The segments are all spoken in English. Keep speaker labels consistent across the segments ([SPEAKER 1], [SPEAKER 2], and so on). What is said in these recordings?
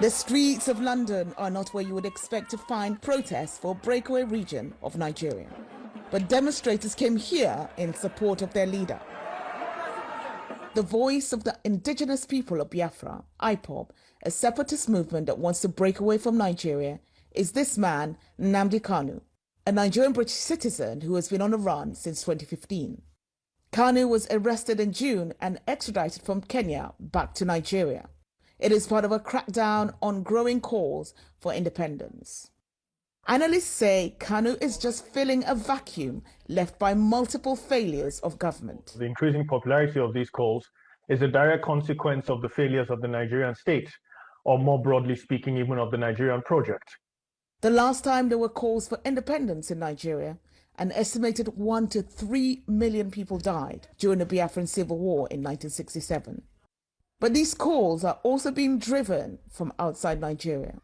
[SPEAKER 1] The streets of London are not where you would expect to find protests for a breakaway region of Nigeria. But demonstrators came here in support of their leader. The voice of the indigenous people of Biafra, IPOB, a separatist movement that wants to break away from Nigeria, is this man, Nnamdi Kanu, a Nigerian British citizen who has been on the run since 2015. Kanu was arrested in June and extradited from Kenya back to Nigeria. It is part of a crackdown on growing calls for independence. Analysts say Kanu is just filling a vacuum left by multiple failures of government.
[SPEAKER 2] The increasing popularity of these calls is a direct consequence of the failures of the Nigerian state, or more broadly speaking, even of the Nigerian project.
[SPEAKER 1] The last time there were calls for independence in Nigeria, an estimated 1 to 3 million people died during the Biafran Civil War in 1967. But these calls are also being driven from outside Nigeria.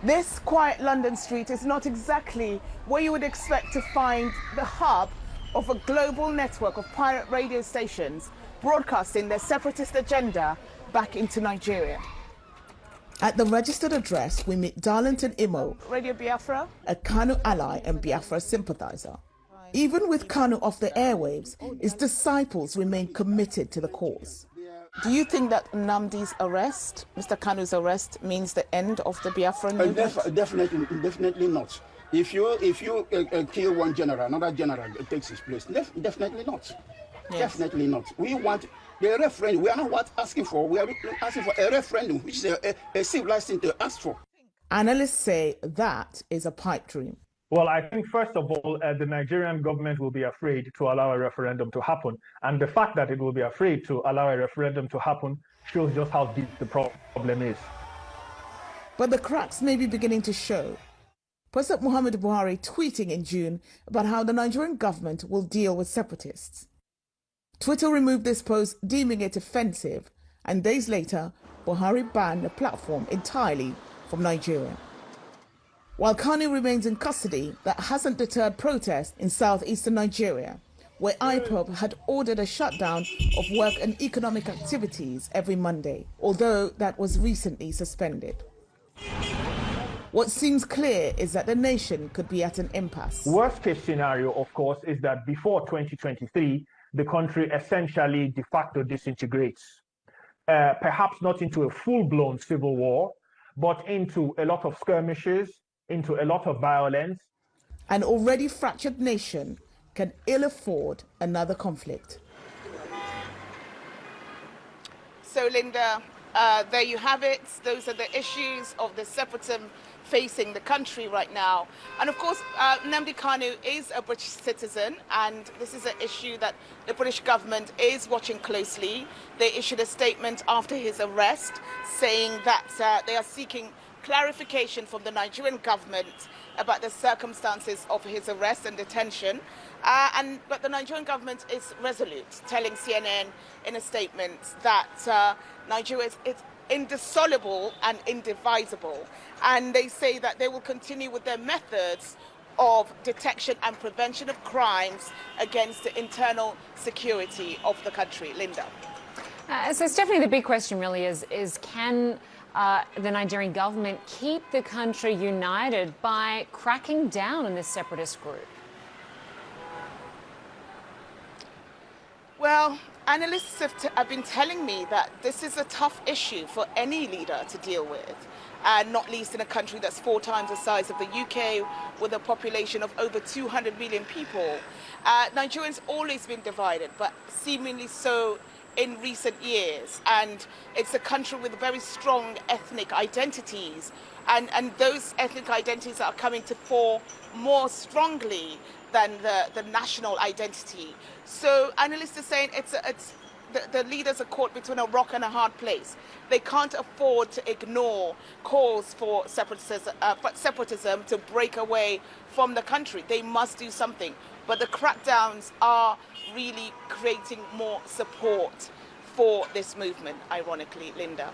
[SPEAKER 1] This quiet London street is not exactly where you would expect to find the hub of a global network of pirate radio stations broadcasting their separatist agenda back into Nigeria. At the registered address, we meet Darlington Imo, Radio Biafra, a Kanu ally and Biafra sympathizer. Even with Kanu off the airwaves, his disciples remain committed to the cause. Do you think that Nnamdi's arrest, Mr. Kanu's arrest, means the end of the Biafran movement?
[SPEAKER 3] Definitely not. If you kill one general, another general takes his place. Definitely not. Yes. Definitely not. We want the referendum. We are not asking for. We are asking for a referendum, which is a civilized thing to ask for.
[SPEAKER 1] Analysts say that is a pipe dream.
[SPEAKER 2] Well, I think, first of all, the Nigerian government will be afraid to allow a referendum to happen. And the fact that it will be afraid to allow a referendum to happen shows just how deep the problem is.
[SPEAKER 1] But the cracks may be beginning to show. President Muhammadu Buhari tweeting in June about how the Nigerian government will deal with separatists. Twitter removed this post, deeming it offensive, and days later, Buhari banned the platform entirely from Nigeria. While Kanu remains in custody, that hasn't deterred protests in southeastern Nigeria, where IPOB had ordered a shutdown of work and economic activities every Monday, although that was recently suspended. What seems clear is that the nation could be at an impasse.
[SPEAKER 2] Worst case scenario, of course, is that before 2023, the country essentially de facto disintegrates. Perhaps not into a full-blown civil war, but into a lot of skirmishes, into a lot of violence.
[SPEAKER 1] An already fractured nation can ill afford another conflict. So, Linda, there you have it. Those are the issues of the separatism facing the country right now. And of course, Nnamdi Kanu is a British citizen, and this is an issue that the British government is watching closely. They issued a statement after his arrest saying that they are seeking clarification from the Nigerian government about the circumstances of his arrest and detention. But the Nigerian government is resolute, telling CNN in a statement that Nigeria is indissoluble and indivisible. And they say that they will continue with their methods of detection and prevention of crimes against the internal security of the country. Linda.
[SPEAKER 4] So Stephanie, the big question really is can the Nigerian government keep the country united by cracking down on this separatist group?
[SPEAKER 1] Well, analysts have been telling me that this is a tough issue for any leader to deal with, and not least in a country that's 4 times the size of the UK, with a population of over 200 million people. Nigerians always been divided, but seemingly so in recent years, and it's a country with very strong ethnic identities, and those ethnic identities are coming to fore more strongly than the national identity. So analysts are saying the leaders are caught between a rock and a hard place. They can't afford to ignore calls for separatism to break away from the country. They must do something. But the crackdowns are really creating more support for this movement, ironically, Linda.